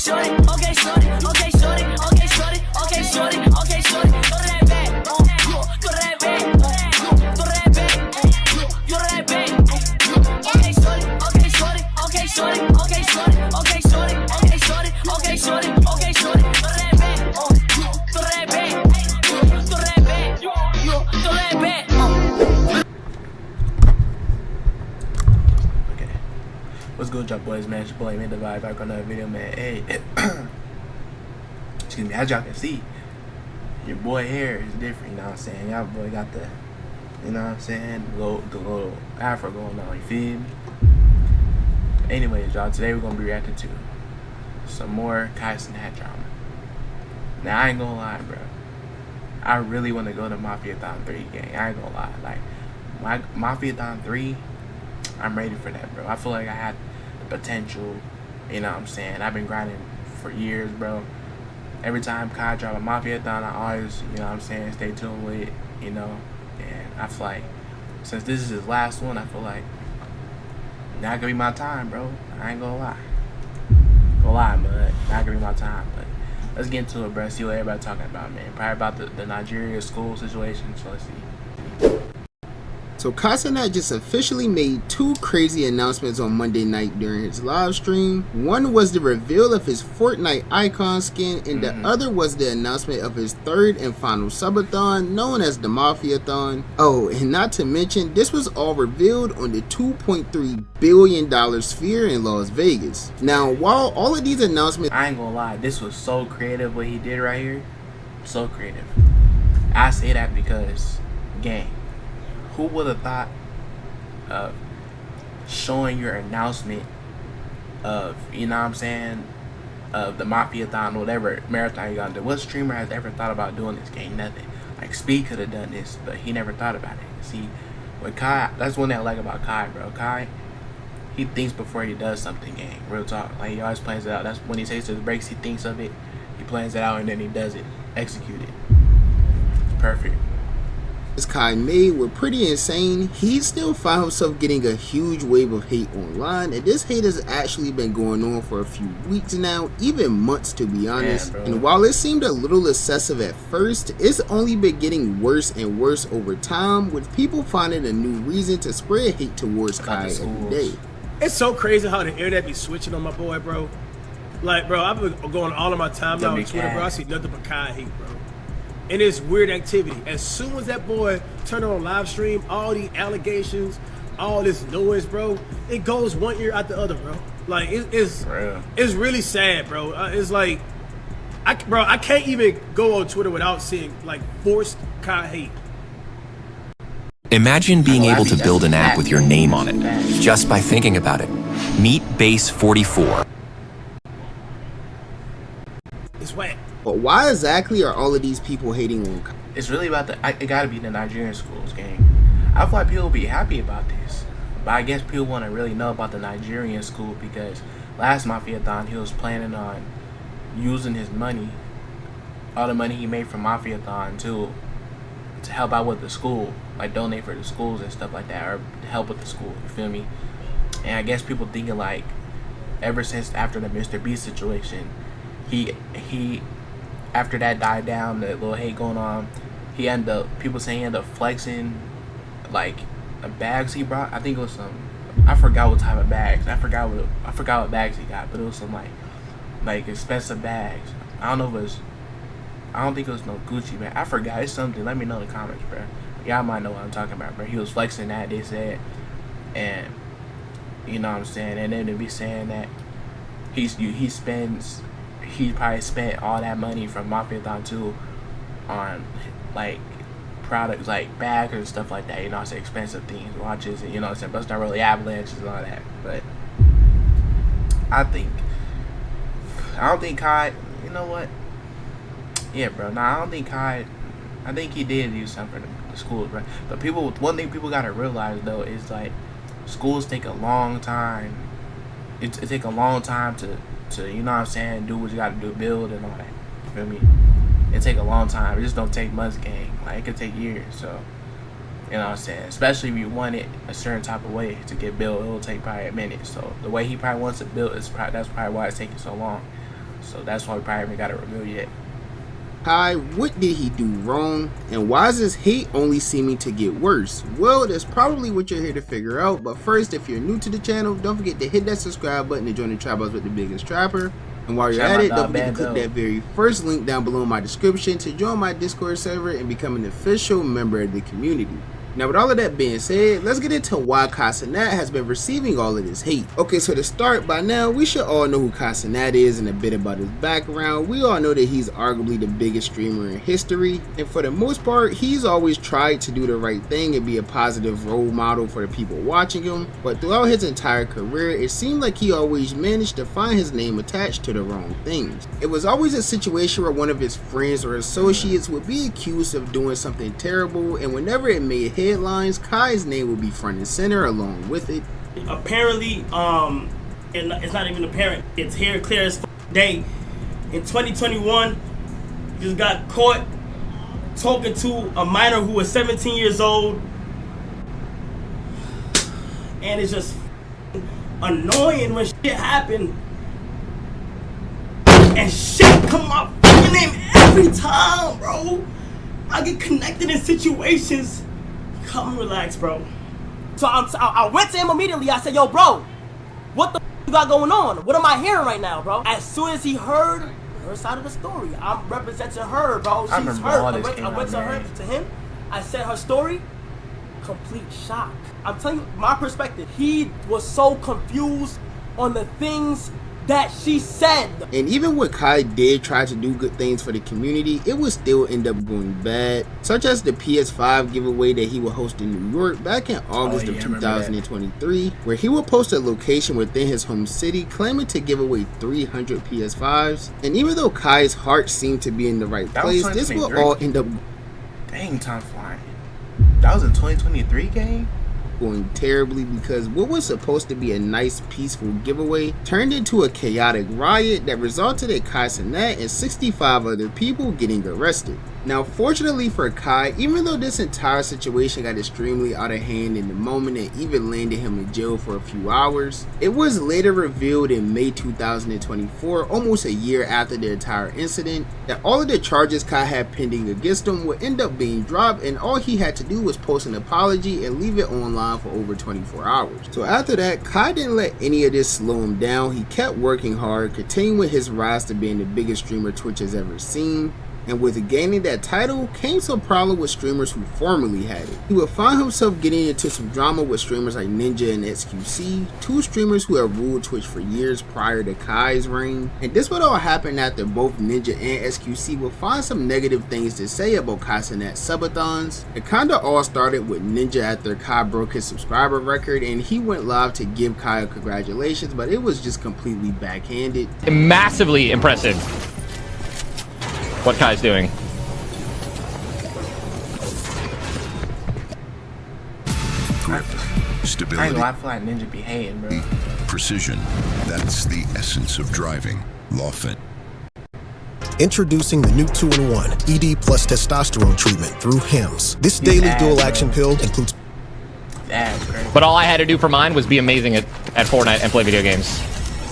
shorty, okay, shorty, okay, shorty, okay, shorty, okay, shorty, okay, shorty, go to that bag, go to that bag, go to that bag, go to that bag, okay, shorty, okay, shorty, okay, shorty, okay, shorty, okay, shorty, okay, shorty, okay, shorty, okay, shorty, go to that bag, go to that bag, go to that bag, go to that bag. Okay, what's good, y'all boys, man? It's your boy LAMadeDaviae back on another video, man. Hey, excuse me, as y'all can see, your boy hair is different, you know what I'm saying? Y'all boy got the, you know what I'm saying, the little afro going on, you feel me? Anyways, y'all, today we're gonna be reacting to some more CENAT drama. Now, I ain't gonna lie, bro. I really want to go to Mafiathon 3, gang. I ain't gonna lie. Like, Mafiathon 3, I'm ready for that, bro. I feel like I had the potential, you know what I'm saying? I've been grinding for years, bro. Every time Kai drop a Mafiathon, I always, you know what I'm saying, stay tuned with it, you know? And I feel like, since this is his last one, I feel like not gonna be my time, bro. I ain't gonna lie. But not gonna be my time. But let's get into it, bro. See what everybody talking about, man. Probably about the Nigeria school situation. So let's see. So CENAT just officially made two crazy announcements on Monday night during his live stream. One was the reveal of his Fortnite icon skin, and the other was the announcement of his third and final subathon, known as the Mafiathon. Oh, and not to mention, this was all revealed on the $2.3 billion sphere in Las Vegas. Now, while all of these announcements, I ain't gonna lie, this was so creative what he did right here. So creative. I say that because, gang, who would have thought of showing your announcement of, you know what I'm saying, of the Mafiathon, whatever marathon you're gonna do? What streamer has ever thought about doing this, game? Nothing. Like, Speed could have done this, but he never thought about it. See, with Kai, that's one thing I like about Kai, bro. Kai, he thinks before he does something, gang. Real talk. Like, he always plans it out. That's when he takes his breaks, he thinks of it, he plans it out, and then he does it. Execute it. It's perfect. Kai made were pretty insane. He still found himself getting a huge wave of hate online, and this hate has actually been going on for a few weeks now, even months to be honest. Yeah, and while it seemed a little excessive at first, it's only been getting worse and worse over time, with people finding a new reason to spread hate towards Kai every day. It's so crazy how the internet be switching on my boy, bro. Like, bro, I've been going all of my time now on Twitter, bro. I see nothing but Kai hate, bro. And it's weird activity. As soon as that boy turned on live stream, all the allegations, all this noise, bro, it goes one ear out the other, bro. Like, it's really sad, bro. It's like, I can't even go on Twitter without seeing, like, forced Kai hate. Imagine being able to build an app with your name on it, just by thinking about it. Meet Base 44. It's whack. But why exactly are all of these people hating on Kai? It's really about it gotta be the Nigerian schools, gang. I feel like people will be happy about this, but I guess people want to really know about the Nigerian school because last Mafiathon he was planning on using his money, all the money he made from Mafiathon to help out with the school, like donate for the schools and stuff like that, or help with the school, you feel me? And I guess people thinking like, ever since after the Mr. Beast situation, he after that died down, the little hate going on, he ended up, people saying he ended up flexing like the bags he brought. I think it was some, I forgot what type of bags. I forgot what bags he got, but it was some like expensive bags. I don't think it was no Gucci bag. I forgot. It's something. Let me know in the comments, bro. Y'all might know what I'm talking about, bro. He was flexing that, they said, and you know what I'm saying. And then they be saying that he probably spent all that money from Mafiathon 2 on like products like bags and stuff like that, you know, it's expensive things, watches, and you know what I'm saying, but it's not really avalanches and all that. But I don't think Kai, you know what, yeah, bro, nah, I don't think Kai, I think he did do something for the schools, bro. But one thing people gotta realize though is like schools take a long time. It take a long time to you know what I'm saying, do what you gotta do, build and all that. You feel me? It take a long time. It just don't take months, gang. Like, it could take years. So, you know what I'm saying? Especially if you want it a certain type of way to get built, it will take probably a minute. So the way he probably wants it built is that's probably why it's taking so long. So that's why we probably haven't got it removed yet. Kai, what did he do wrong? And why is his hate only seeming to get worse? Well, that's probably what you're here to figure out. But first, if you're new to the channel, don't forget to hit that subscribe button to join the Trap House with the biggest trapper. And while you're at it, don't forget to click that very first link down below in my description to join my Discord server and become an official member of the community. Now, with all of that being said, let's get into why CENAT has been receiving all of this hate. Okay, so to start, by now, we should all know who CENAT is and a bit about his background. We all know that he's arguably the biggest streamer in history, and for the most part, he's always tried to do the right thing and be a positive role model for the people watching him, but throughout his entire career, it seemed like he always managed to find his name attached to the wrong things. It was always a situation where one of his friends or associates would be accused of doing something terrible, and whenever it made headlines, Kai's name would be front and center along with it. Apparently, it's not even apparent. It's here clear as day. In 2021, he just got caught talking to a minor who was 17 years old. And it's just annoying when shit happen. And shit come up fucking name every time, bro. I get connected in situations. Come relax, bro. So I went to him immediately. I said, yo, bro, what the you got going on? What am I hearing right now, bro? As soon as he heard her side of the story, I'm representing her, bro. She's hurt. I went to him. I said her story. Complete shock. I'm telling you, my perspective. He was so confused on the things that she said. And even when Kai did try to do good things for the community, it would still end up going bad, such as the PS5 giveaway that he would host in New York back in August of 2023, where he would post a location within his home city claiming to give away 300 PS5s. And even though Kai's heart seemed to be in the right place, this will all end up dang, time flying. That was in 2023 game? Going terribly, because what was supposed to be a nice peaceful giveaway turned into a chaotic riot that resulted in CENAT and 65 other people getting arrested. Now, fortunately for Kai, even though this entire situation got extremely out of hand in the moment and even landed him in jail for a few hours, it was later revealed in May 2024, almost a year after the entire incident, that all of the charges Kai had pending against him would end up being dropped, and all he had to do was post an apology and leave it online for over 24 hours. So after that, Kai didn't let any of this slow him down. He kept working hard, continuing his rise to being the biggest streamer Twitch has ever seen. And with gaining that title came some problem with streamers who formerly had it. He would find himself getting into some drama with streamers like Ninja and XQC, two streamers who have ruled Twitch for years prior to Kai's reign. And this would all happen after both Ninja and XQC would find some negative things to say about CENAT subathons. It kinda all started with Ninja after Kai broke his subscriber record and he went live to give Kai a congratulations, but it was just completely backhanded. Massively impressive what Kai's doing. Grip, stability, I ain't gonna feel like Ninja be hating, bro. precision. That's the essence of driving. Lawfin. Introducing the new 2-in-1 ED plus testosterone treatment through HIMS. This daily dual action pill includes. That's crazy. But all I had to do for mine was be amazing at Fortnite and play video games.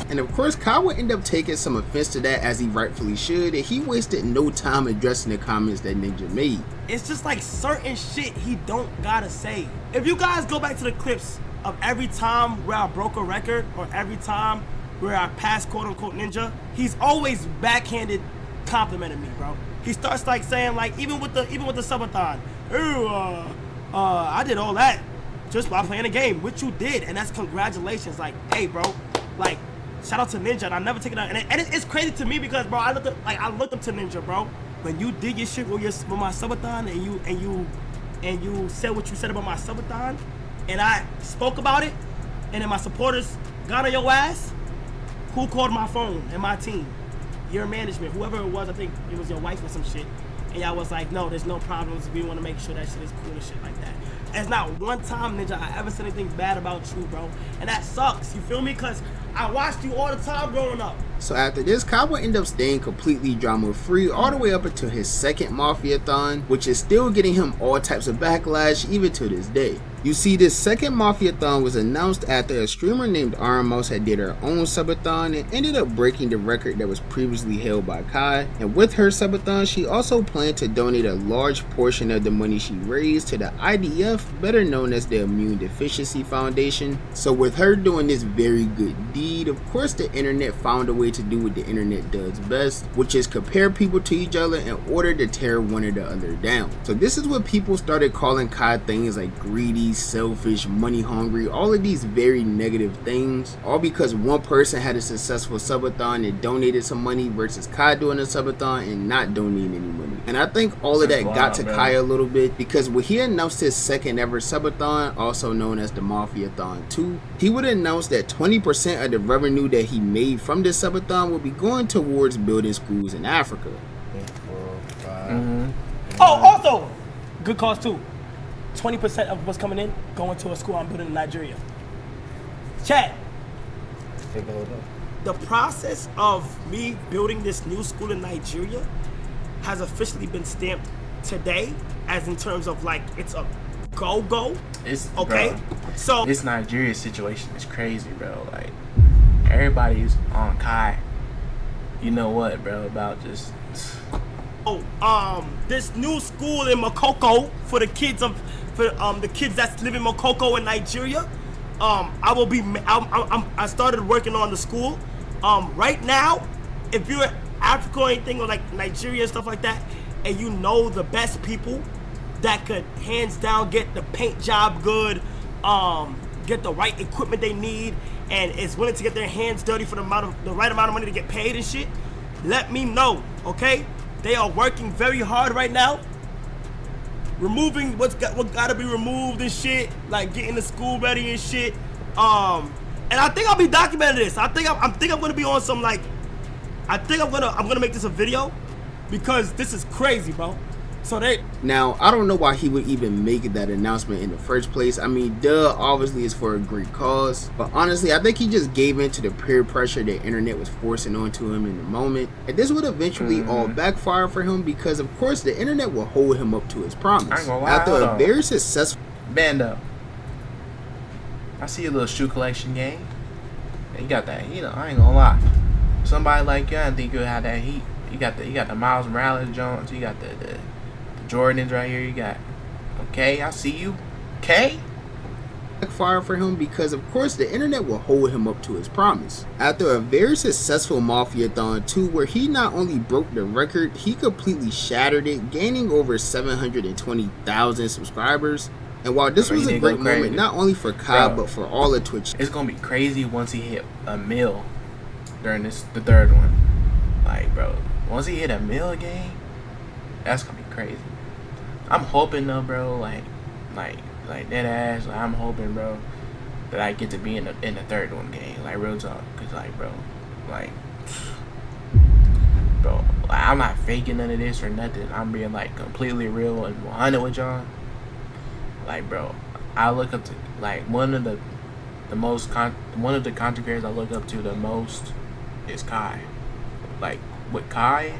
And of course, Kai would end up taking some offense to that, as he rightfully should, and he wasted no time addressing the comments that Ninja made. It's just like certain shit he don't gotta say. If you guys go back to the clips of every time where I broke a record or every time where I passed quote unquote Ninja, he's always backhanded complimenting me, bro. He starts like saying like even with the subathon, ooh, I did all that just by playing a game, which you did, and that's congratulations. Like, hey, bro, like. Shout out to Ninja, and I never take it out. And it's crazy to me because, bro, I looked up to Ninja, bro. When you did your shit with my subathon, and you said what you said about my subathon, and I spoke about it, and then my supporters got on your ass. Who called my phone and my team? Your management, whoever it was. I think it was your wife or some shit. And y'all was like, no, there's no problems. We want to make sure that shit is cool and shit like that. There's not one time, Ninja, I ever said anything bad about you, bro. And that sucks, you feel me? Because I watched you all the time growing up. So after this, Kai would end up staying completely drama-free all the way up until his second Mafia-thon, which is still getting him all types of backlash even to this day. You see, this second Mafia-thon was announced after a streamer named Mouse had did her own subathon and ended up breaking the record that was previously held by Kai. And with her subathon, she also planned to donate a large portion of the money she raised to the IDF, better known as the Immune Deficiency Foundation. So with her doing this very good deed, of course the internet found a way to do what the internet does best, which is compare people to each other in order to tear one or the other down. So this is what people started calling Kai things like greedy, selfish, money hungry, all of these very negative things, all because one person had a successful subathon and donated some money versus Kai doing a subathon and not donating any money. And I think all of that got to Kai a little bit, because when he announced his second ever subathon, also known as the Mafia-thon 2, he would announce that 20% of the revenue that he made from this subathon will be going towards building schools in Africa. Oh, also, good cause too. 20% of what's coming in going to a school I'm building in Nigeria. Chat. The process of me building this new school in Nigeria has officially been stamped today, as in terms of like it's a go. It's okay. Bro, so this Nigeria situation is crazy, bro. Like everybody's on Kai. You know what, bro? About just. This new school in Makoko for the kids the kids that's live in Makoko in Nigeria. I started working on the school. Right now, if you're Africa or anything, or like Nigeria and stuff like that, and you know the best people that could hands down get the paint job good, get the right equipment they need, and is willing to get their hands dirty for the right amount of money to get paid and shit, let me know, okay? They are working very hard right now, removing what gotta be removed and shit, like getting the school ready and shit. And I think I'll be documenting this. I think I'm gonna be on some like, I'm gonna make this a video, because this is crazy, bro. So now, I don't know why he would even make that announcement in the first place. I mean, obviously it's for a great cause, but honestly, I think he just gave in to the peer pressure the internet was forcing onto him in the moment, and this would eventually all backfire for him, because of course the internet will hold him up to his promise. After a very successful Bando, I see a little shoe collection game. You got that, you know, I ain't gonna lie. Somebody like you, I didn't think you would have that heat. You got the Miles Morales Jones, you got the Jordans right here, you got, okay, I see you, okay? Backfire for him, because of course the internet will hold him up to his promise. After a very successful Mafia-thon 2, where he not only broke the record, he completely shattered it, gaining over 720,000 subscribers. And while this was a great moment, not only for Kai, but for all of Twitch. It's gonna be crazy once he hit a mil during the third one. Like, bro, once he hit a mil game, that's gonna be crazy. I'm hoping though, bro, like dead ass. Like, I'm hoping, bro, that I get to be in the third one game. Like, real talk, cause like, bro, I'm not faking none of this or nothing. I'm being like completely real and 100 with y'all. Like, bro, I look up to like one of the content creators I look up to the most is Kai. Like with Kai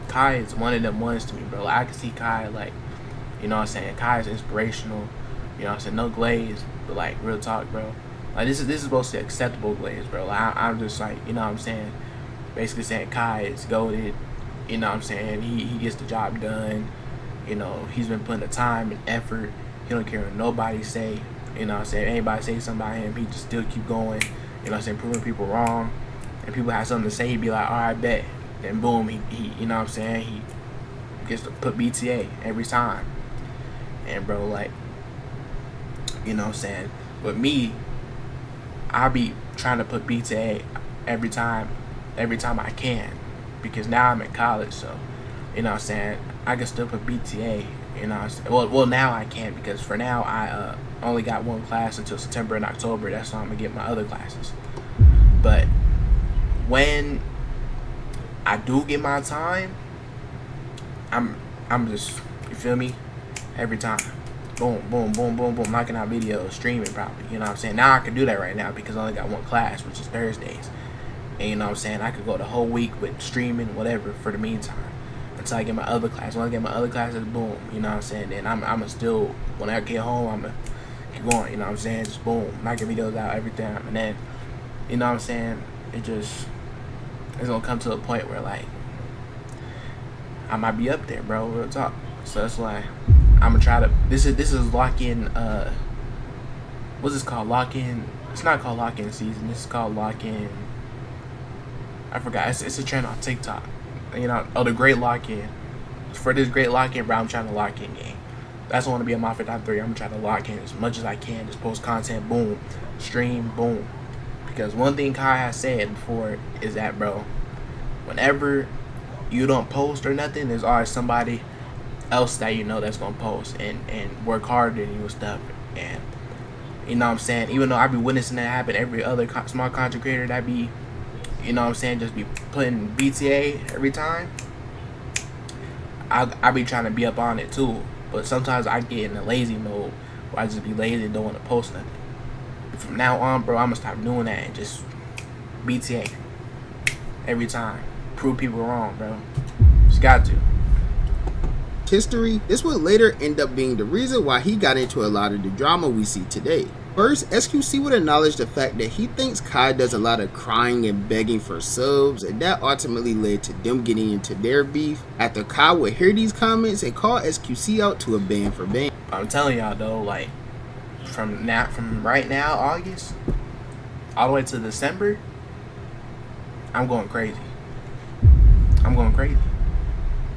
is one of them ones to me, bro. Like, I can see Kai, like, you know what I'm saying, Kai is inspirational, you know what I'm saying, no glaze, but like real talk, bro. Like this is supposed to be acceptable glaze, bro. Like I'm just like, you know what I'm saying, basically saying Kai is goated, you know what I'm saying, he gets the job done, you know, he's been putting the time and effort, he don't care what nobody say, you know what I'm saying, anybody say something about him, he just still keep going, you know what I'm saying, proving people wrong, and people have something to say, he'd be like, alright, bet, then boom, he you know what I'm saying, he gets to put BTA every time. And bro, like, you know what I'm saying, with me, I'll be trying to put BTA every time I can, because now I'm in college, so, you know what I'm saying, I can still put BTA, you know what I'm saying, well now I can, because for now I only got one class until September and October. That's when I'm gonna get my other classes. But when I do get my time, I'm just, you feel me, every time, boom, boom, boom, boom, boom, knocking out videos, streaming probably, you know what I'm saying. Now I can do that right now because I only got one class, which is Thursdays. And you know what I'm saying, I could go the whole week with streaming, whatever, for the meantime, until I get my other class. When I get my other classes, boom, you know what I'm saying, then I'm still, when I get home, I'm gonna keep going, you know what I'm saying, just boom, knocking videos out every time. And then, you know what I'm saying, it's gonna come to a point where, like, I might be up there, bro, real talk. So that's why I'm gonna try to, this is lock-in, what's this called, lock-in, it's not called lock-in season, this is called lock-in, I forgot, it's a trend on TikTok, you know, the great lock-in. For this great lock-in, bro, I'm trying to lock in game. That's what I want to be a Mafia.3. I'm gonna try to lock in as much as I can, just post content, boom, stream, boom. Because one thing Kai has said before is that, bro, whenever you don't post or nothing, there's always somebody else that you know that's gonna post and work harder than you and stuff. And you know what I'm saying, even though I be witnessing that happen, every other small content creator that be, you know what I'm saying, just be putting BTA every time, I be trying to be up on it too. But sometimes I get in a lazy mode where I just be lazy and don't want to post nothing. From now on, bro, I'm gonna stop doing that and just BTA every time. Prove people wrong, bro. Just got to. History, this would later end up being the reason why he got into a lot of the drama we see today. First, SQC would acknowledge the fact that he thinks Kai does a lot of crying and begging for subs, and that ultimately led to them getting into their beef, after Kai would hear these comments and call SQC out to a ban for ban. I'm telling y'all though, like, from right now, August, all the way to December, I'm going crazy. I'm going crazy.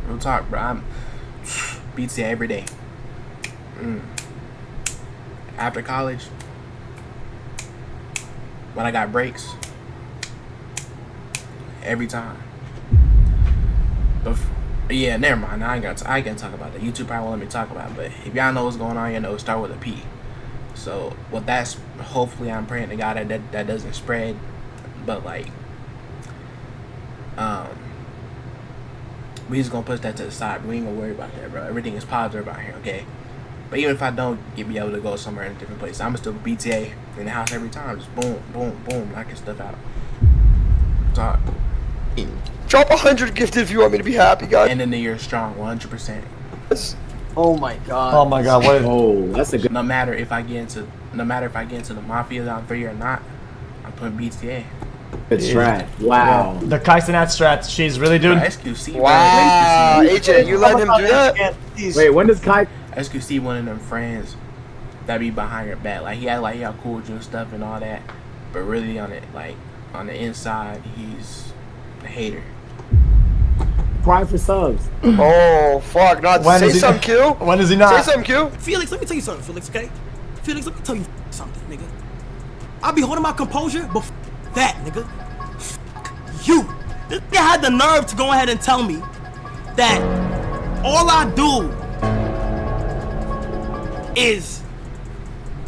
Real talk, bro. I'm BTA every day. After college, when I got breaks, every time. But yeah, never mind. I ain't gonna talk about that. YouTube probably won't let me talk about it. But if y'all know what's going on, you know, start with a P. So what that's, hopefully I'm praying to God that doesn't spread. But like, we just gonna push that to the side. We ain't gonna worry about that, bro. Everything is positive out here, okay? But even if I don't be able to go somewhere in a different place, I'm still BTA in the house every time. Just boom, boom, boom, knocking stuff out. Talk. Drop 100 gifted if you want me to be happy, guys. End of the year strong, 100%. Oh my god. Oh my god, what? Oh, that's a good. No matter if I get into the Mafia.3 or not, I'm putting BTA. Good strat. Wow. The CENAT strat, she's really doing. SQC. Wow, AJ, you let him do that? Wait, when does Kai? SQC one of them friends that be behind your back. Like he act like he all cool with you and stuff and all that, but really on it, like on the inside, he's a hater. Cry for subs. Oh fuck! Not say something, Q. When is he not? Say something, Q. Felix, let me tell you something, Felix. Okay, Felix, let me tell you something, nigga. I'll be holding my composure, but that, nigga. You. This nigga had the nerve to go ahead and tell me that all I do is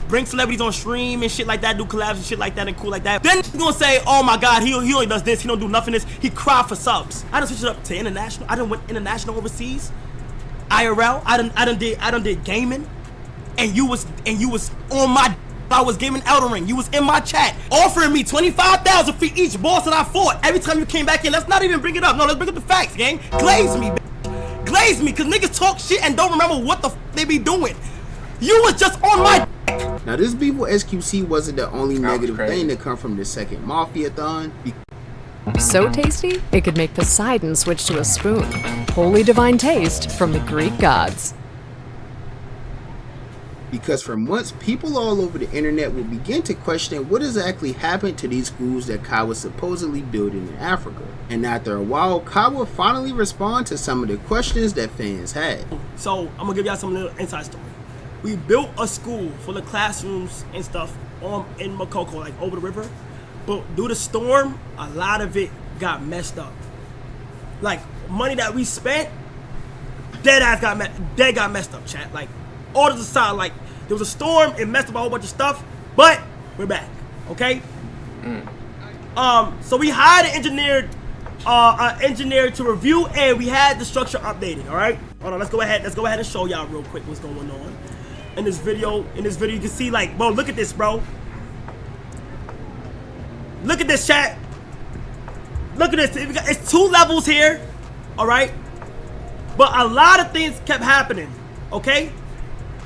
bring celebrities on stream and shit like that, do collabs and shit like that and cool like that. Then he's gonna say, oh my god, he only does this, he don't do nothing this, he cry for subs. I done switched it up to international. I done went international overseas. IRL, I done did gaming. And you was on my, I was gaming Elden Ring. You was in my chat offering me 25,000 for each boss that I fought. Every time you came back in, let's not even bring it up. No, let's bring up the facts, gang. Glaze me, glaze me, cause niggas talk shit and don't remember what the they be doing. You was just on my. Now this beef with SQC wasn't the only negative thing that come from the second Mafia-thon. So tasty, it could make Poseidon switch to a spoon. Holy divine taste from the Greek gods. Because for months, people all over the internet would begin to question what exactly happened to these schools that Kai was supposedly building in Africa. And after a while, Kai would finally respond to some of the questions that fans had. So I'm gonna give y'all some little inside story. We built a school full of classrooms and stuff in Makoko, like over the river. But due to storm, a lot of it got messed up. Like money that we spent, dead got messed up, chat. Like orders aside, like there was a storm, it messed up a whole bunch of stuff, but we're back, okay? So we hired an engineer to review, and we had the structure updated. All right, hold on, let's go ahead and show y'all real quick what's going on. In this video, you can see, like, bro, look at this, bro. Look at this, chat. look at this. It's 2 levels here, all right? But a lot of things kept happening, okay?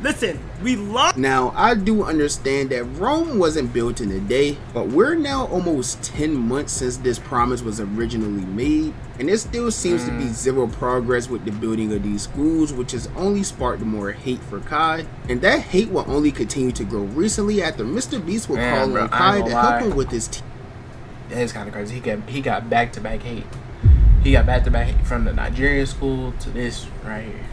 Listen, we lost. Now, I do understand that Rome wasn't built in a day, but we're now almost 10 months since this promise was originally made, and there still seems to be zero progress with the building of these schools, which has only sparked more hate for Kai, and that hate will only continue to grow recently after Mr. Beast will call on Kai to help him with his team. That is kind of crazy. He got back-to-back hate. He got back-to-back hate from the Nigerian school to this right here.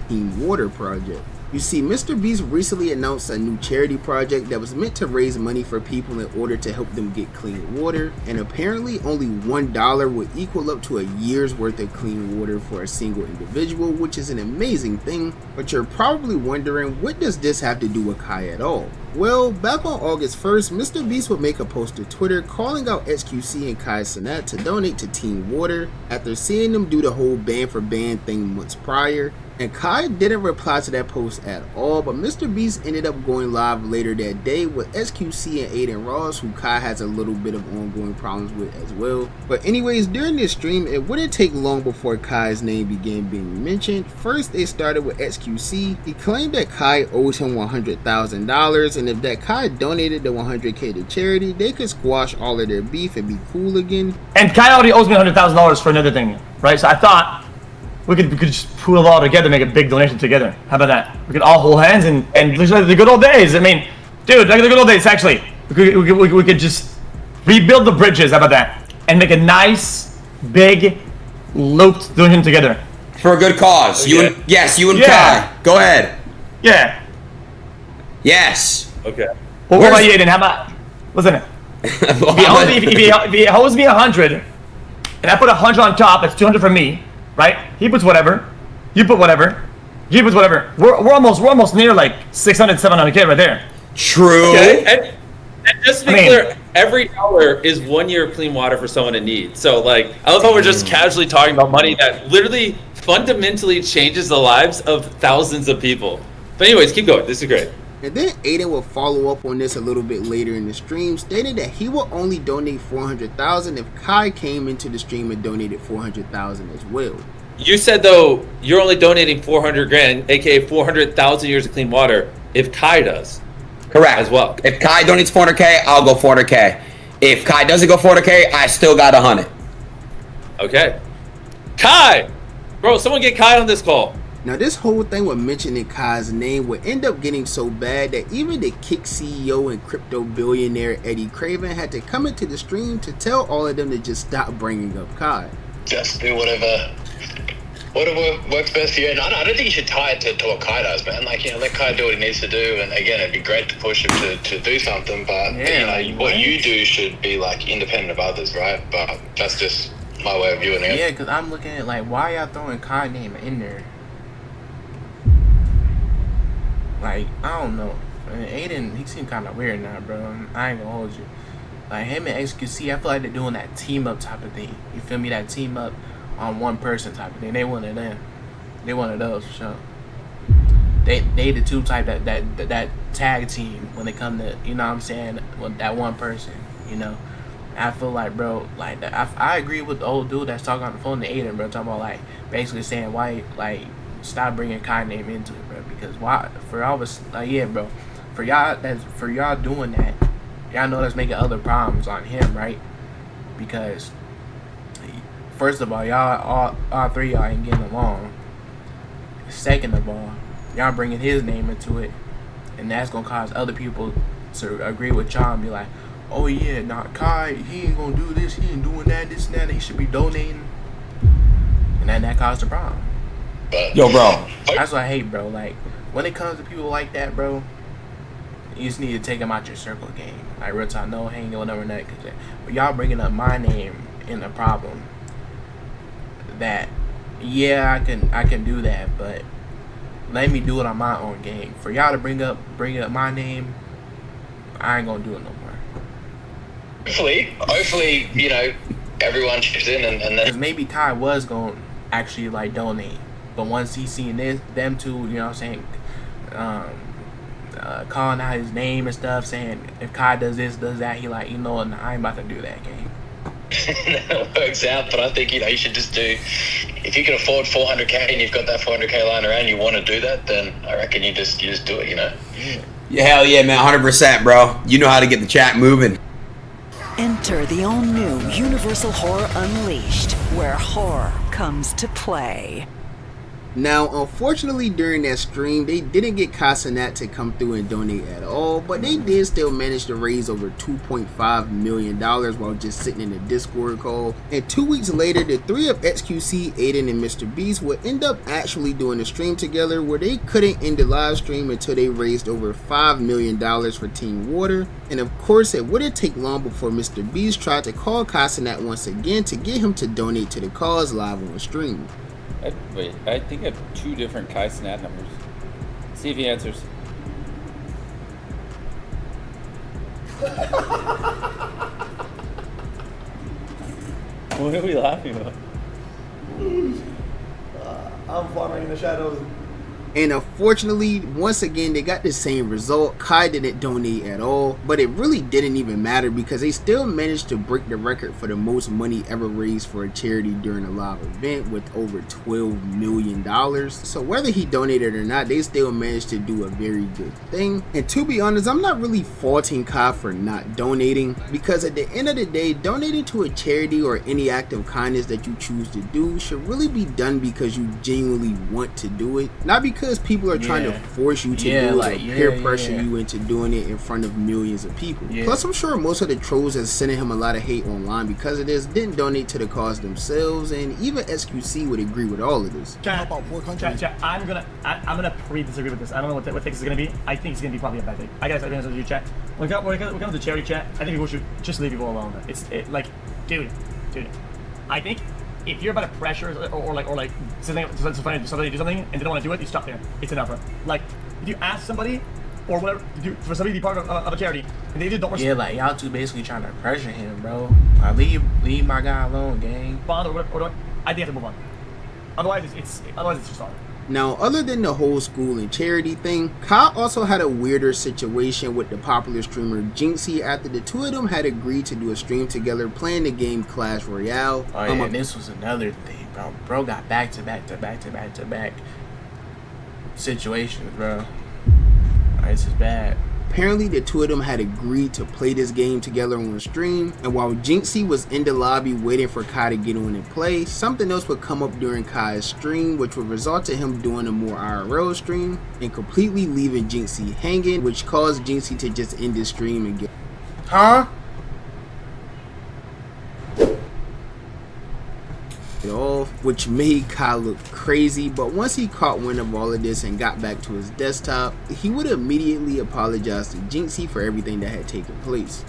Team Water Project. You see, Mr. Beast recently announced a new charity project that was meant to raise money for people in order to help them get clean water, and apparently only $1 would equal up to a year's worth of clean water for a single individual, which is an amazing thing. But you're probably wondering, what does this have to do with Kai at all? Well, back on August 1st, Mr. Beast would make a post to Twitter calling out XQC and Kai CENAT to donate to Team Water after seeing them do the whole ban for ban thing months prior. And Kai didn't reply to that post at all, but Mr. Beast ended up going live later that day with XQC and Aiden Ross, who Kai has a little bit of ongoing problems with as well. But anyways, during this stream, it wouldn't take long before Kai's name began being mentioned. First, it started with XQC. He claimed that Kai owes him $100,000, and if that Kai donated the $100K to charity, they could squash all of their beef and be cool again. And Kai already owes me $100,000 for another thing, right? So I thought we could just pool it all together, make a big donation together. How about that? We could all hold hands and like the good old days. I mean, dude, like the good old days. Actually, we could just rebuild the bridges. How about that? And make a nice, big, looped donation together for a good cause. You and Kai. Go ahead. Yeah. Yes. Okay. Well, what about you, Aiden? How about? Listen. If he owes me 100, and I put 100 on top, that's 200 for me. Right? He puts whatever. You put whatever. He puts whatever. We're almost near like 600, 700K right there. True. Okay. And just to be clear, every dollar is 1 year of clean water for someone in need. So like, I love how we're just casually talking about money that literally fundamentally changes the lives of thousands of people. But anyways, keep going. This is great. And then Aiden will follow up on this a little bit later in the stream, stating that he will only donate $400,000 if Kai came into the stream and donated $400,000 as well. You said though you're only donating 400 grand, aka 400,000 years of clean water, if Kai does. Correct. As well. If Kai donates 400K, I'll go 400K. If Kai doesn't go 400K, I still got 100. Okay. Kai, bro, someone get Kai on this call. Now this whole thing with mentioning Kai's name would end up getting so bad that even the Kick CEO and crypto billionaire Eddie Craven had to come into the stream to tell all of them to just stop bringing up Kai. Just do whatever works best for you. And I don't think you should tie it to what Kai does, man. Like, let Kai do what he needs to do. And again, it'd be great to push him to do something, but what you do should be like independent of others, right? But that's just my way of viewing it. Yeah, because I'm looking at like, why y'all throwing Kai name in there? Like, I don't know. I mean, Aiden, he seemed kind of weird now, bro. I ain't gonna hold you. Like, him and XQC, I feel like they're doing that team up type of thing. You feel me? That team up on one person type of thing. They one of them. They one of those for sure. They the two type that tag team when they come to, you know what I'm saying, with that one person, you know. I feel like, bro, like I agree with the old dude that's talking on the phone to Aiden, bro, talking about like basically saying why, like, stop bringing Kai name into it, bro, because why for all of us, like, yeah, bro, for y'all doing that, y'all know that's making other problems on him, right? Because first of all, y'all all three of y'all ain't getting along. Second of all, y'all bringing his name into it, and that's gonna cause other people to agree with y'all and be like, oh yeah, nah, Kai, he ain't gonna do this, he ain't doing that, this and that, he should be donating, and then that caused a problem. Yo, bro, that's what I hate, bro. Like, when it comes to people like that, bro, you just need to take them out your circle game. Like, real time, no hanging with them, because but y'all bringing up my name in the problem. That, yeah, I can do that, but let me do it on my own game. For y'all to bring up my name, I ain't gonna do it no more. Hopefully, you know, everyone chips in and then maybe Kai was gonna actually like donate, but once he seen them two, you know what I'm saying, calling out his name and stuff, saying if Kai does this, does that, he like, you know, I ain't about to do that game. it works out. But I think, you know, you should just do, if you can afford 400k and you've got that 400k lying around, you want to do that, then I reckon you just do it, you know. Yeah, hell yeah, man, 100%, bro. You know how to get the chat moving. Enter the all-new Universal Horror Unleashed, where horror comes to play. Now, unfortunately, during that stream, they didn't get CENAT to come through and donate at all, but they did still manage to raise over $2.5 million while just sitting in a Discord call. And 2 weeks later, the three of XQC, Aiden, and Mr. Beast would end up actually doing a stream together where they couldn't end the live stream until they raised over $5 million for Team Water. And of course, it wouldn't take long before Mr. Beast tried to call CENAT once again to get him to donate to the cause live on stream. Wait, I think I have 2 different CENAT numbers. See if he answers. What are we laughing about? I'm farming in the shadows. And unfortunately, once again, they got the same result. Kai didn't donate at all, but it really didn't even matter because they still managed to break the record for the most money ever raised for a charity during a live event with over $12 million. So whether he donated or not, they still managed to do a very good thing. And to be honest, I'm not really faulting Kai for not donating, because at the end of the day, donating to a charity or any act of kindness that you choose to do should really be done because you genuinely want to do it, not because people are trying to force you to do it or peer pressure you into doing it in front of millions of people. Plus, I'm sure most of the trolls that's sending him a lot of hate online because of this didn't donate to the cause themselves, and even SQC would agree with all of this. Chat, I'm gonna pre-disagree with this. I don't know what take this is gonna be. I think it's gonna be probably a bad thing. I guess I think it's chat. When it comes to charity chat, I think people should just leave people alone. Like, dude, I think if you're about to pressure or somebody to do something and they don't want to do it, you stop there. It's enough, bro. Like, if you ask somebody or whatever for somebody to be part of a charity and they just don't respond. Yeah, like y'all two basically trying to pressure him, bro. Leave my guy alone, gang. Bond or I think you have to move on. Otherwise, it's just hard. Now, other than the whole school and charity thing, Kai also had a weirder situation with the popular streamer Jinxie after the two of them had agreed to do a stream together playing the game Clash Royale. Oh yeah, and this was another thing, bro. Bro got back to back situations, bro. This is bad. Apparently, the two of them had agreed to play this game together on stream, and while Jinxie was in the lobby waiting for Kai to get on and play, something else would come up during Kai's stream, which would result in him doing a more IRL stream and completely leaving Jinxie hanging, which caused Jinxie to just end his stream and get off, which made Kai look crazy. But once he caught wind of all of this and got back to his desktop, he would immediately apologize to Jinxie for everything that had taken place.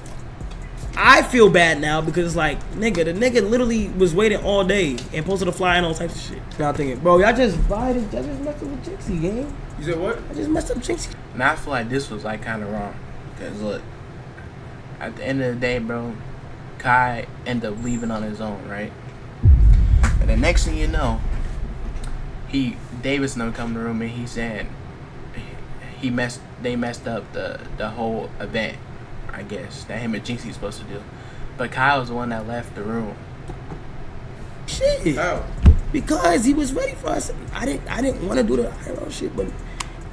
I feel bad now because it's like, the nigga literally was waiting all day and posted a flyer and all types of shit. Now I'm thinking, bro, y'all just messed up with Jinxie, gang. You said what? I just messed up Jinxie. Now I feel like this was like kind of wrong, because look, at the end of the day, bro, Kai ended up leaving on his own, right? And the next thing you know, Davis and them come to the room and he's saying they messed up the whole event, I guess, that him and Jinxie supposed to do. But Kai was the one that left the room. Shit. Oh. Because he was ready for us. I didn't want to do the IRL shit, but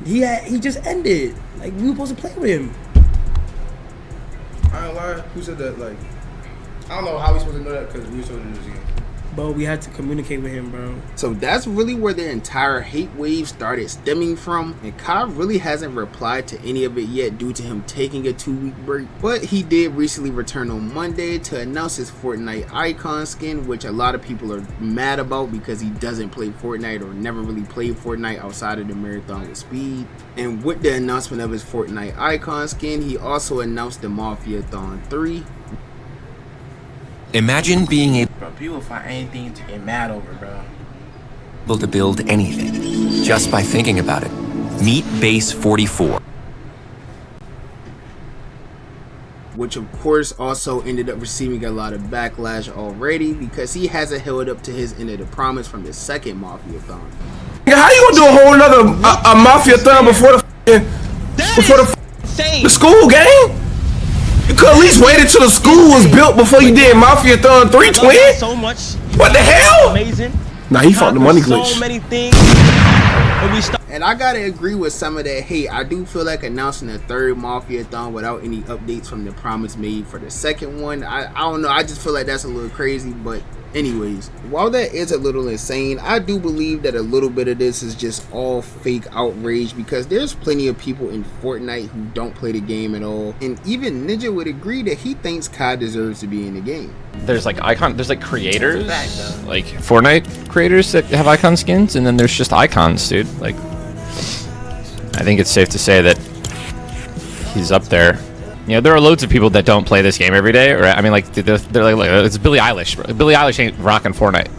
he just ended. Like, we were supposed to play with him. I don't lie. Who said that? Like, I don't know how we supposed to know that because we were supposed to do this again. But we had to communicate with him, bro. So that's really where the entire hate wave started stemming from, and Kai really hasn't replied to any of it yet due to him taking a 2-week break. But he did recently return on Monday to announce his Fortnite icon skin, which a lot of people are mad about because he doesn't play Fortnite or never really played Fortnite outside of the Marathon with Speed. And with the announcement of his Fortnite icon skin, he also announced the Mafia-thon 3. Imagine being Bro, people find anything to get mad over, bro. able to build anything just by thinking about it. Meet Base 44. Which of course also ended up receiving a lot of backlash already because he hasn't held up to his end of the promise from the second Mafia-thon. How you gonna do a whole nother Mafia-thon before the school game? You could at least waited till the school was built before you did Mafia Thon 3, twin. So much. What the hell? Amazing. Nah, he fought the money glitch. So many things. And I gotta agree with some of that hate. I do feel like announcing a third Mafia-thon without any updates from the promise made for the second one, I don't know, I just feel like that's a little crazy. But anyways, while that is a little insane, I do believe that a little bit of this is just all fake outrage, because there's plenty of people in Fortnite who don't play the game at all, and even Ninja would agree that he thinks Kai deserves to be in the game. There's like creators, like Fortnite creators that have icon skins, and then there's just icons, dude. Like, I think it's safe to say that he's up there. You know, there are loads of people that don't play this game every day, right? I mean, like, they're like it's Billie Eilish. Bro. Billie Eilish ain't rocking Fortnite,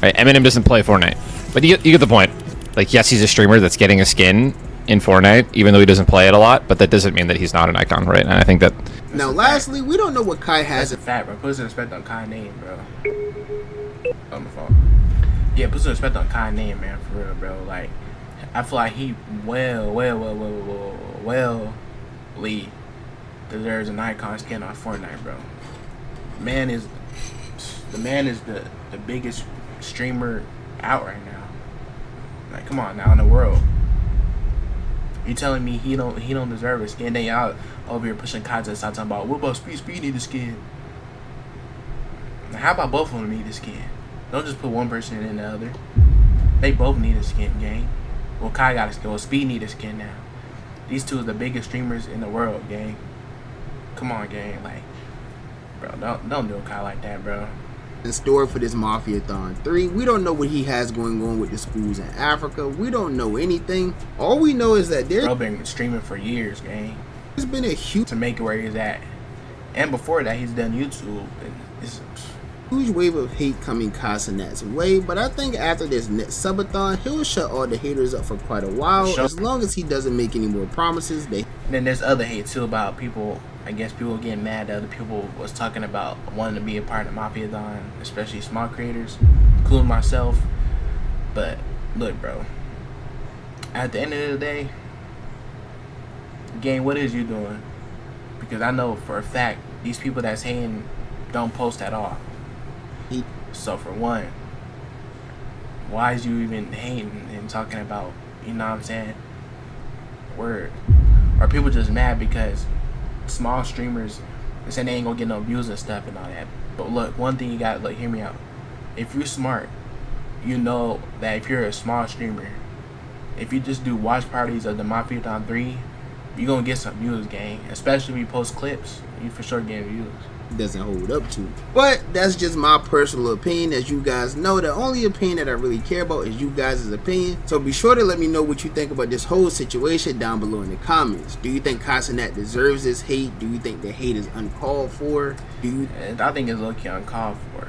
right? Eminem doesn't play Fortnite, but you get the point. Like, yes, he's a streamer that's getting a skin in Fortnite, even though he doesn't play it a lot, but that doesn't mean that he's not an icon, right? And I think that. Now, lastly, we don't know what Kai has. That's a fact, bro. Put some respect on Kai's name, bro. On the phone. Yeah, put some respect on Kai's name, man, for real, bro. Like, I feel like he deserves an icon skin on Fortnite, bro. The man is the biggest streamer out right now. Like, come on now, in the world. You telling me he don't deserve a skin? Then y'all over here pushing Kai to the side talking about, what about Speed need a skin? Now, how about both of them need a skin? Don't just put one person in the other. They both need a skin, gang. Well, Kai got a skin. Well, Speed need a skin now. These two are the biggest streamers in the world, gang. Come on, gang. Like, bro, don't do a Kai like that, bro. In store for this Mafia-thon 3, we don't know what he has going on with the schools in Africa. We don't know anything. All we know is that bro been streaming for years, gang. There's been a huge to make it where he's at, and before that, he's done YouTube. It's huge wave of hate coming CENAT's way, but I think after this next subathon, he'll shut all the haters up for quite a while, as long as he doesn't make any more promises. And then there's other hate too about people. I guess people getting mad that other people was talking about wanting to be a part of Mafia-thon, especially small creators, including myself. But look, bro, at the end of the day, gang, what is you doing? Because I know for a fact these people that's hating don't post at all. So for one, why is you even hating and talking about, you know what I'm saying, word? Or people just mad because small streamers saying they ain't gonna get no views and stuff and all that. But look, one thing you gotta look, hear me out. If you're smart, you know that if you're a small streamer, if you just do watch parties of the Mafia-thon 3, you're gonna get some views, gang. Especially if you post clips, you for sure getting views. Doesn't hold up to. But that's just my personal opinion. As you guys know, the only opinion that I really care about is you guys' opinion. So be sure to let me know what you think about this whole situation down below in the comments. Do you think CENAT deserves this hate? Do you think the hate is uncalled for? I think it's low-key uncalled for.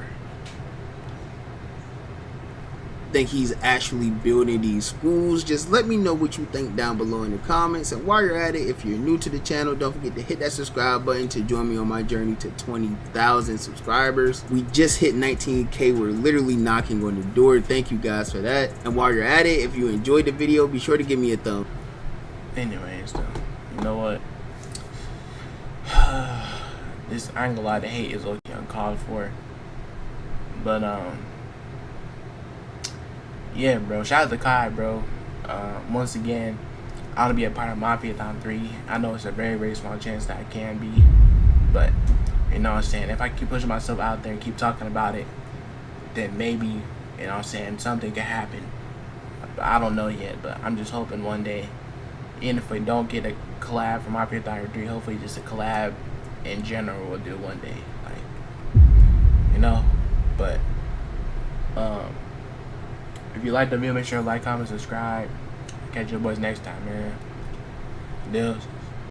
Think he's actually building these schools? Just let me know what you think down below in the comments. And while you're at it, if you're new to the channel, don't forget to hit that subscribe button to join me on my journey to 20,000 subscribers. We just hit 19K. We're literally knocking on the door. Thank you guys for that. And while you're at it, if you enjoyed the video, be sure to give me a thumb. Anyways, though, you know what, this, I ain't gonna lie, the hate is low-key uncalled for. But yeah, bro, shout out to Kai, bro. Once again, I want to be a part of Mafia-thon 3. I know it's a very, very small chance that I can be, but you know what I'm saying, if I keep pushing myself out there and keep talking about it, then maybe, you know what I'm saying, something could happen. I don't know yet, but I'm just hoping one day, even if we don't get a collab from Mafia-thon 3, hopefully just a collab in general we'll do one day, like, you know. But if you like the video, make sure to like, comment, subscribe. Catch your boys next time, man. Deals.